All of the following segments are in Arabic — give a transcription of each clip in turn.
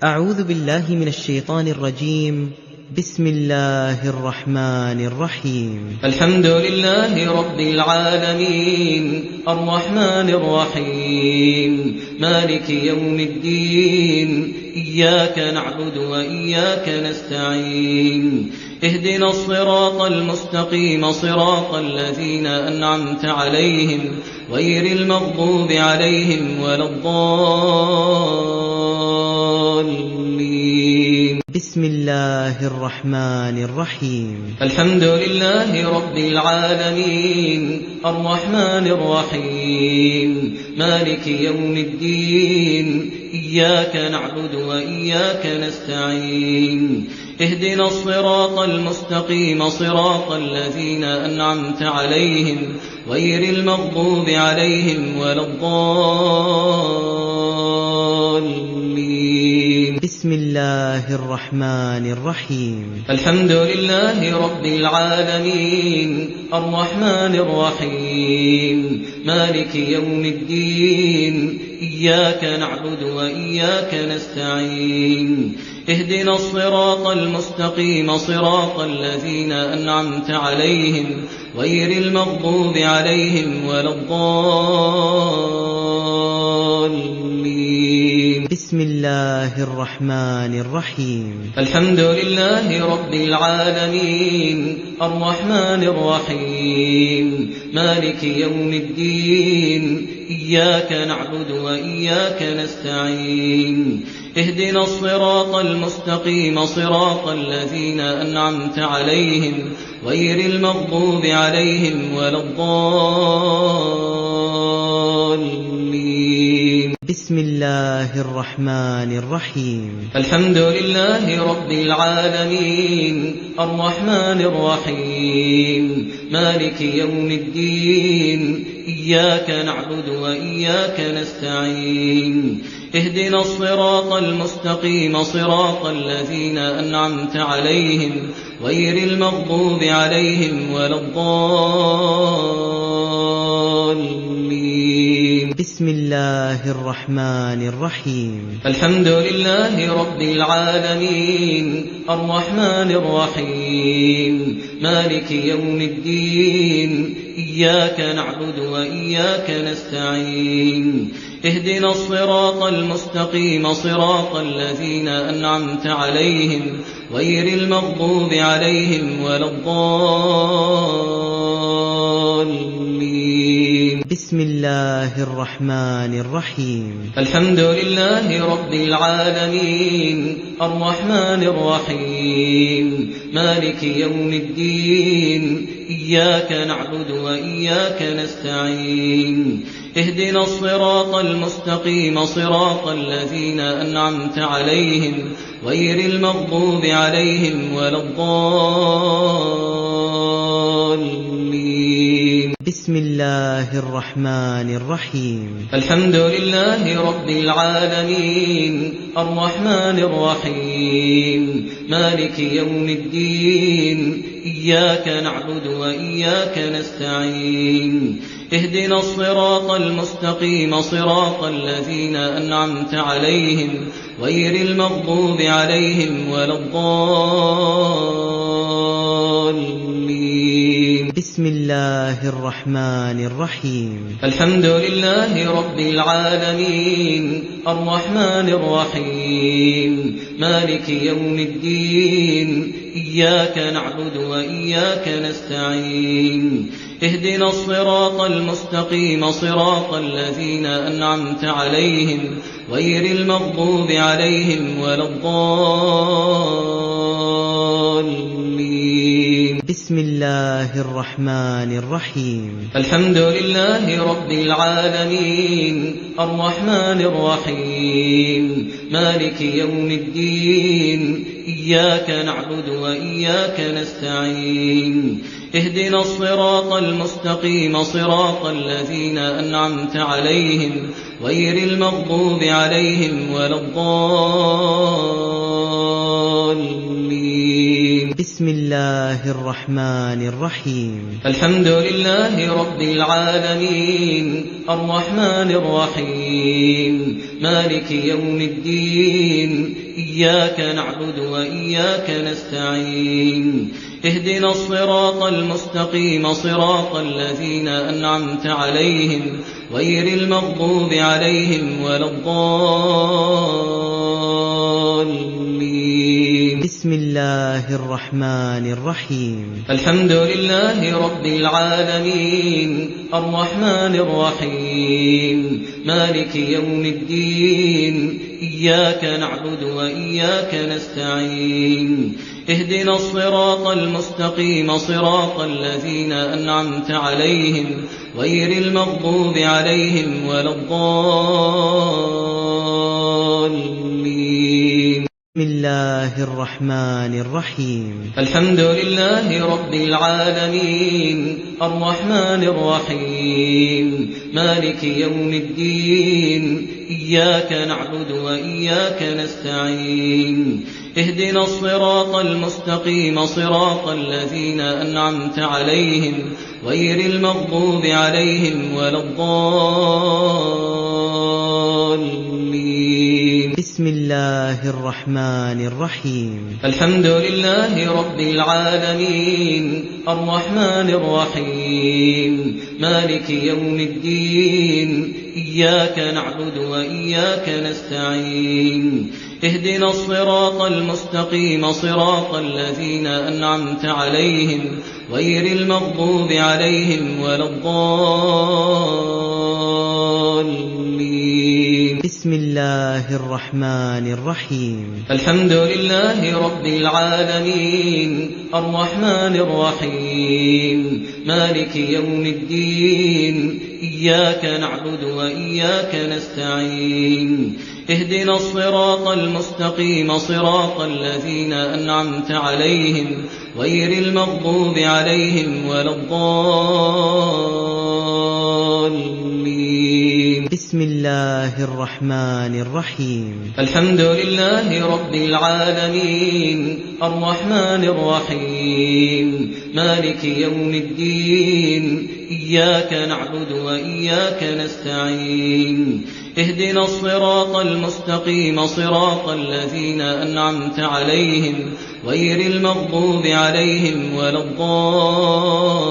أعوذ بالله من الشيطان الرجيم. بسم الله الرحمن الرحيم. الحمد لله رب العالمين الرحمن الرحيم مالك يوم الدين إياك نعبد وإياك نستعين اهدنا الصراط المستقيم صراط الذين أنعمت عليهم غير المغضوب عليهم ولا الضالين. بسم الله الرحمن الرحيم. الحمد لله رب العالمين الرحمن الرحيم مالك يوم الدين إياك نعبد وإياك نستعين اهدنا الصراط المستقيم صراط الذين أنعمت عليهم غير المغضوب عليهم ولا الضالين. بسم الله الرحمن الرحيم. الحمد لله رب العالمين الرحمن الرحيم مالك يوم الدين إياك نعبد وإياك نستعين اهدنا الصراط المستقيم صراط الذين أنعمت عليهم غير المغضوب عليهم ولا الضالين. بسم الله الرحمن الرحيم. الحمد لله رب العالمين الرحمن الرحيم مالك يوم الدين إياك نعبد وإياك نستعين اهدنا الصراط المستقيم صراط الذين أنعمت عليهم غير المغضوب عليهم ولا الضالين. بسم الله الرحمن الرحيم. الحمد لله رب العالمين الرحمن الرحيم مالك يوم الدين إياك نعبد وإياك نستعين اهدنا الصراط المستقيم صراط الذين أنعمت عليهم غير المغضوب عليهم ولا الضالين. بسم الله الرحمن الرحيم. الحمد لله رب العالمين الرحمن الرحيم مالك يوم الدين إياك نعبد وإياك نستعين اهدنا الصراط المستقيم صراط الذين أنعمت عليهم غير المغضوب عليهم ولا الضالين. بسم الله الرحمن الرحيم. الحمد لله رب العالمين الرحمن الرحيم مالك يوم الدين إياك نعبد وإياك نستعين اهدنا الصراط المستقيم صراط الذين أنعمت عليهم غير المغضوب عليهم ولا الضالين. بسم الله الرحمن الرحيم. الحمد لله رب العالمين الرحمن الرحيم مالك يوم الدين إياك نعبد وإياك نستعين اهدنا الصراط المستقيم صراط الذين أنعمت عليهم غير المغضوب عليهم ولا الضالين. بسم الله الرحمن الرحيم. الحمد لله رب العالمين الرحمن الرحيم مالك يوم الدين إياك نعبد وإياك نستعين اهدنا الصراط المستقيم صراط الذين أنعمت عليهم غير المغضوب عليهم ولا الضالين. بسم الله الرحمن الرحيم. الحمد لله رب العالمين الرحمن الرحيم مالك يوم الدين إياك نعبد وإياك نستعين اهدنا الصراط المستقيم صراط الذين أنعمت عليهم غير المغضوب عليهم ولا الضالين. بسم الله الله الرحمن الرحيم الحمد لله رب العالمين الرحمن الرحيم مالك يوم الدين إياك نعبد وإياك نستعين اهدنا الصراط المستقيم صراط الذين أنعمت عليهم غير المغضوب عليهم ولا الضالين. بسم الله الرحمن الرحيم الحمد لله رب العالمين الرحمن الرحيم مالك يوم الدين إياك نعبد وإياك نستعين اهدنا الصراط المستقيم صراط الذين أنعمت عليهم غير المغضوب عليهم ولا الضالين. بسم الله الرحمن الرحيم الحمد لله رب العالمين الرحمن الرحيم مالك يوم الدين إياك نعبد وإياك نستعين اهدنا الصراط المستقيم صراط الذين أنعمت عليهم غير المغضوب عليهم ولا الضالين. بسم الله الرحمن الرحيم الحمد لله رب العالمين الرحمن الرحيم مالك يوم الدين إياك نعبد وإياك نستعين اهدنا الصراط المستقيم صراط الذين أنعمت عليهم غير المغضوب عليهم ولا الضالين. بسم الله الرحمن الرحيم الحمد لله رب العالمين الرحمن الرحيم مالك يوم الدين إياك نعبد وإياك نستعين اهدنا الصراط المستقيم صراط الذين أنعمت عليهم غير المغضوب عليهم ولا الضالين. بسم الله الرحمن الرحيم الحمد لله رب العالمين الرحمن الرحيم مالك يوم الدين إياك نعبد وإياك نستعين اهدنا الصراط المستقيم صراط الذين أنعمت عليهم غير المغضوب عليهم ولا الضالين.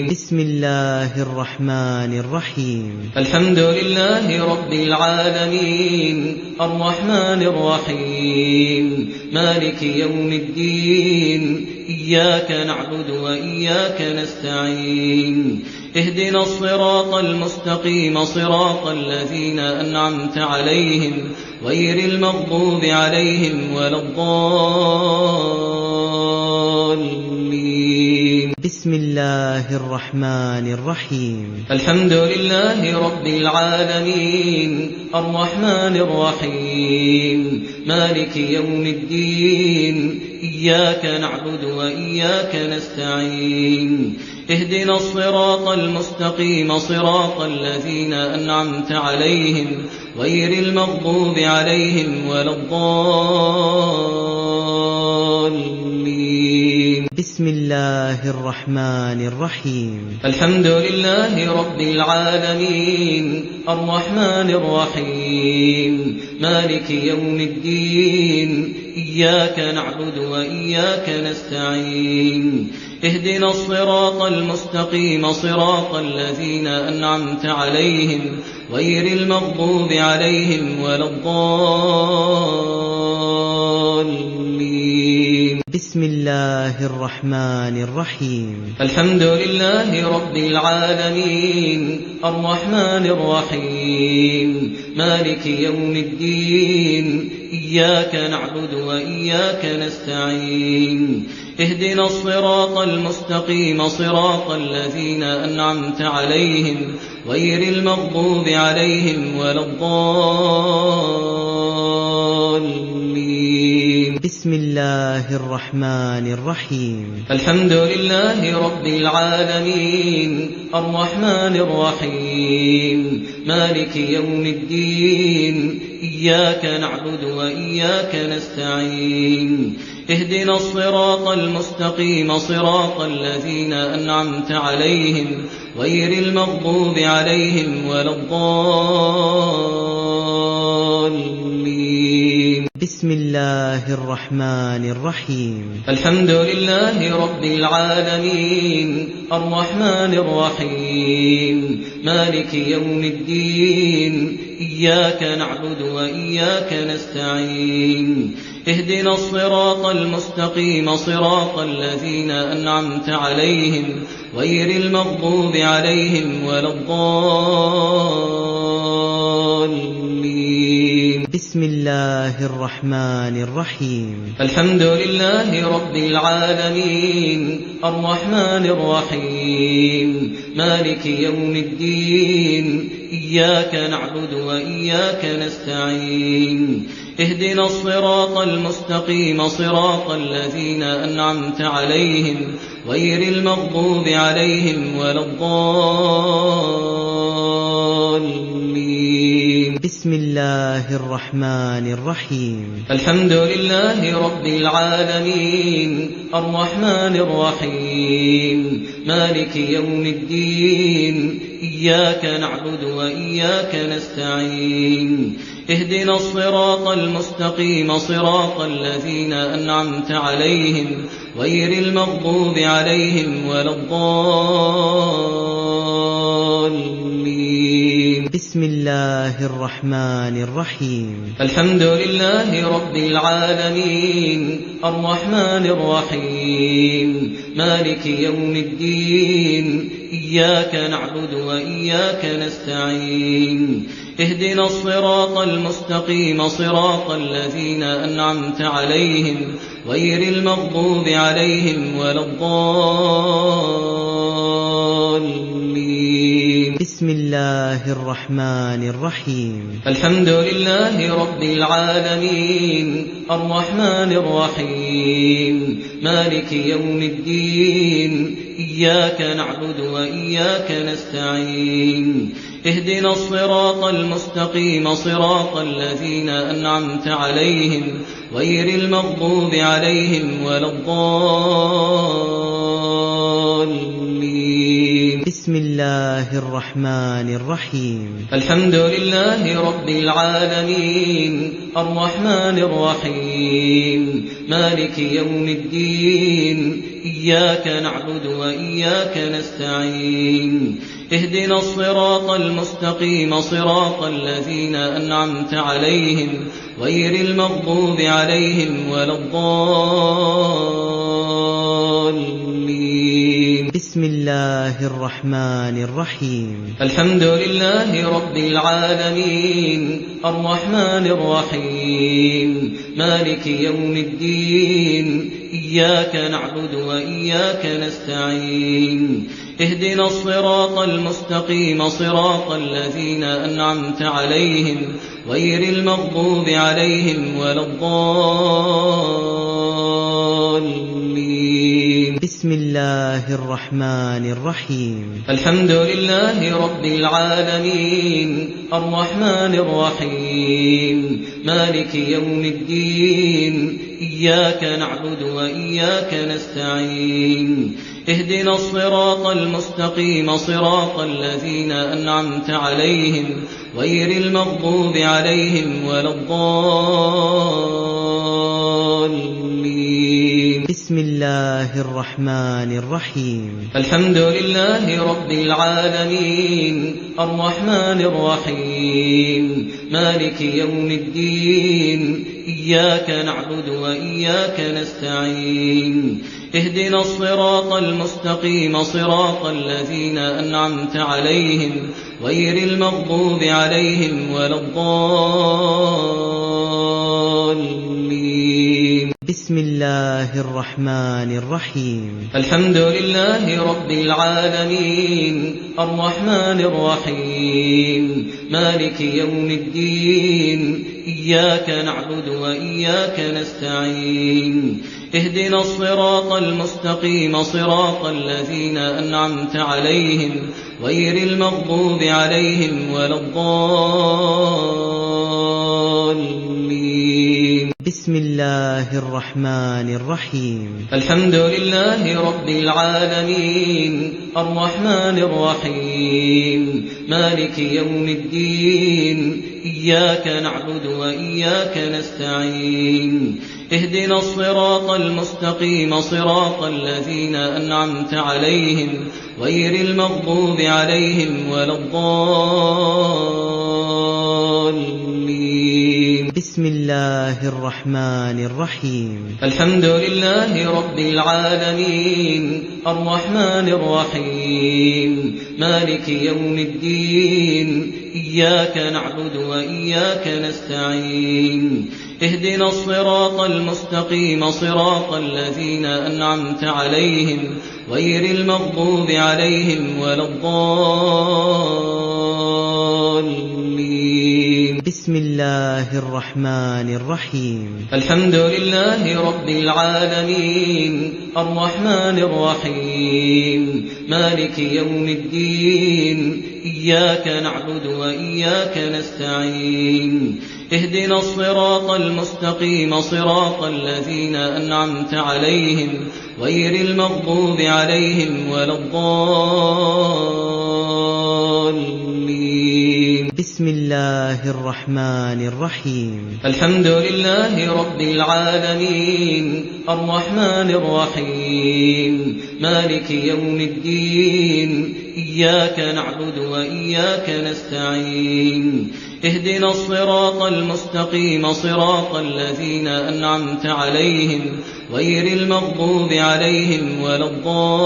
بسم الله الرحمن الرحيم الحمد لله رب العالمين الرحمن الرحيم مالك يوم الدين إياك نعبد وإياك نستعين اهدنا الصراط المستقيم صراط الذين أنعمت عليهم غير المغضوب عليهم ولا الضالين. بسم الله الرحمن الرحيم الحمد لله رب العالمين الرحمن الرحيم مالك يوم الدين إياك نعبد وإياك نستعين اهدنا الصراط المستقيم صراط الذين أنعمت عليهم غير المغضوب عليهم ولا الضالين. بسم الله الرحمن الرحيم الحمد لله رب العالمين الرحمن الرحيم مالك يوم الدين إياك نعبد وإياك نستعين اهدنا الصراط المستقيم صراط الذين أنعمت عليهم غير المغضوب عليهم ولا الضالين. بسم الله الرحمن الرحيم الحمد لله رب العالمين الرحمن الرحيم مالك يوم الدين إياك نعبد وإياك نستعين اهدنا الصراط المستقيم صراط الذين أنعمت عليهم غير المغضوب عليهم ولا الضالين. بسم الله الرحمن الرحيم الحمد لله رب العالمين الرحمن الرحيم مالك يوم الدين إياك نعبد وإياك نستعين اهدنا الصراط المستقيم صراط الذين أنعمت عليهم غير المغضوب عليهم ولا الضالين. بسم الله الرحمن الرحيم. الحمد لله رب العالمين الرحمن الرحيم مالك يوم الدين إياك نعبد وإياك نستعين اهدنا الصراط المستقيم صراط الذين أنعمت عليهم غير المغضوب عليهم ولا الضالين. بسم الله الرحمن الرحيم. الحمد لله رب العالمين الرحمن الرحيم مالك يوم الدين إياك نعبد وإياك نستعين اهدنا الصراط المستقيم صراط الذين أنعمت عليهم غير المغضوب عليهم ولا الضالين. بسم الله الرحمن الرحيم. الحمد لله رب العالمين الرحمن الرحيم مالك يوم الدين إياك نعبد وإياك نستعين اهدنا الصراط المستقيم صراط الذين أنعمت عليهم غير المغضوب عليهم ولا الضالين. بسم الله الرحمن الرحيم. الحمد لله رب العالمين الرحمن الرحيم مالك يوم الدين إياك نعبد وإياك نستعين اهدنا الصراط المستقيم صراط الذين أنعمت عليهم غير المغضوب عليهم ولا الضالين. بسم الله الرحمن الرحيم. الحمد لله رب العالمين الرحمن الرحيم مالك يوم الدين إياك نعبد وإياك نستعين اهدنا الصراط المستقيم صراط الذين أنعمت عليهم غير المغضوب عليهم ولا الضالين. بسم الله الرحمن الرحيم. الحمد لله رب العالمين الرحمن الرحيم مالك يوم الدين إياك نعبد وإياك نستعين اهدنا الصراط المستقيم صراط الذين أنعمت عليهم غير المغضوب عليهم ولا الضالين. بسم الله الرحمن الرحيم. الحمد لله رب العالمين الرحمن الرحيم مالك يوم الدين إياك نعبد وإياك نستعين اهدنا الصراط المستقيم صراط الذين أنعمت عليهم غير المغضوب عليهم ولا الضالين. بسم الله الرحمن الرحيم. الحمد لله رب العالمين الرحمن الرحيم مالك يوم الدين إياك نعبد وإياك نستعين اهدنا الصراط المستقيم صراط الذين أنعمت عليهم غير المغضوب عليهم ولا الضالين. بسم الله الرحمن الرحيم. الحمد لله رب العالمين الرحمن الرحيم مالك يوم الدين إياك نعبد وإياك نستعين اهدنا الصراط المستقيم صراط الذين أنعمت عليهم غير المغضوب عليهم ولا الضالين. بسم الله الرحمن الرحيم. الحمد لله رب العالمين الرحمن الرحيم مالك يوم الدين إياك نعبد وإياك نستعين اهدنا الصراط المستقيم صراط الذين أنعمت عليهم غير المغضوب عليهم ولا الضالين. بسم الله الرحمن الرحيم الحمد لله رب العالمين الرحمن الرحيم مالك يوم الدين إياك نعبد وإياك نستعين اهدنا الصراط المستقيم صراط الذين أنعمت عليهم غير المغضوب عليهم ولا الضالين. بسم الله الرحمن الرحيم الحمد لله رب العالمين الرحمن الرحيم مالك يوم الدين إياك نعبد وإياك نستعين اهدنا الصراط المستقيم صراط الذين أنعمت عليهم غير المغضوب عليهم ولا الضالين. بسم الله الرحمن الرحيم الحمد لله رب العالمين الرحمن الرحيم مالك يوم الدين إياك نعبد وإياك نستعين اهدنا الصراط المستقيم صراط الذين أنعمت عليهم غير المغضوب عليهم ولا الضالين. بسم الله الرحمن الرحيم الحمد لله رب العالمين الرحمن الرحيم مالك يوم الدين إياك نعبد وإياك نستعين اهدنا الصراط المستقيم صراط الذين أنعمت عليهم غير المغضوب عليهم ولا الضالين.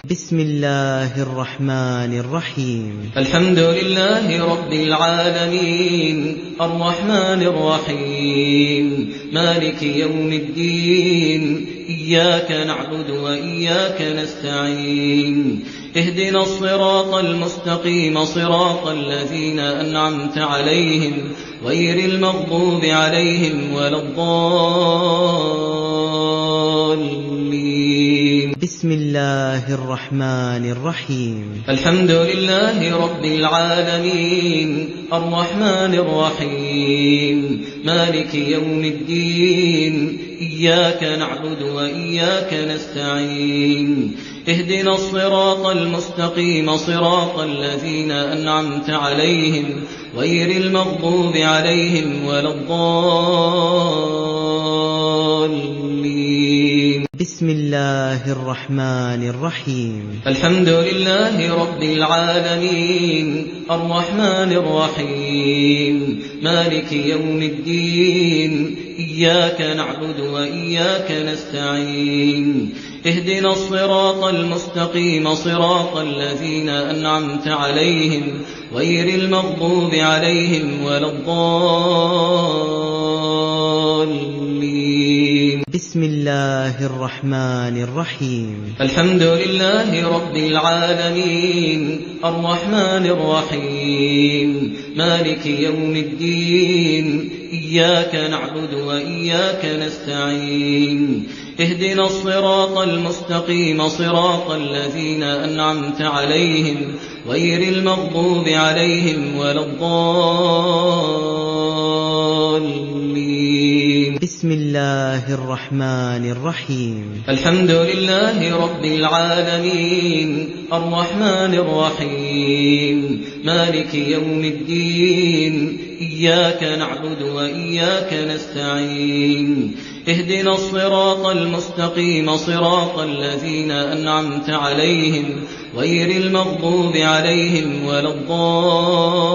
بسم الله الرحمن الرحيم الحمد لله رب العالمين الرحمن الرحيم مالك يوم الدين إياك نعبد وإياك نستعين اهدنا الصراط المستقيم صراط الذين أنعمت عليهم غير المغضوب عليهم ولا الضالين. بسم الله الرحمن الرحيم الحمد لله رب العالمين الرحمن الرحيم مالك يوم الدين إياك نعبد وإياك نستعين اهدنا الصراط المستقيم صراط الذين أنعمت عليهم غير المغضوب عليهم ولا الضالين. بسم الله الرحمن الرحيم الحمد لله رب العالمين الرحمن الرحيم مالك يوم الدين إياك نعبد وإياك نستعين اهدنا الصراط المستقيم صراط الذين أنعمت عليهم غير المغضوب عليهم ولا الضالين. بسم الله الرحمن الرحيم الحمد لله رب العالمين الرحمن الرحيم مالك يوم الدين إياك نعبد وإياك نستعين اهدنا الصراط المستقيم صراط الذين أنعمت عليهم غير المغضوب عليهم ولا الضالين. بسم الله الرحمن الرحيم الحمد لله رب العالمين الرحمن الرحيم مالك يوم الدين إياك نعبد وإياك نستعين اهدنا الصراط المستقيم صراط الذين أنعمت عليهم غير المغضوب عليهم ولا الضالين.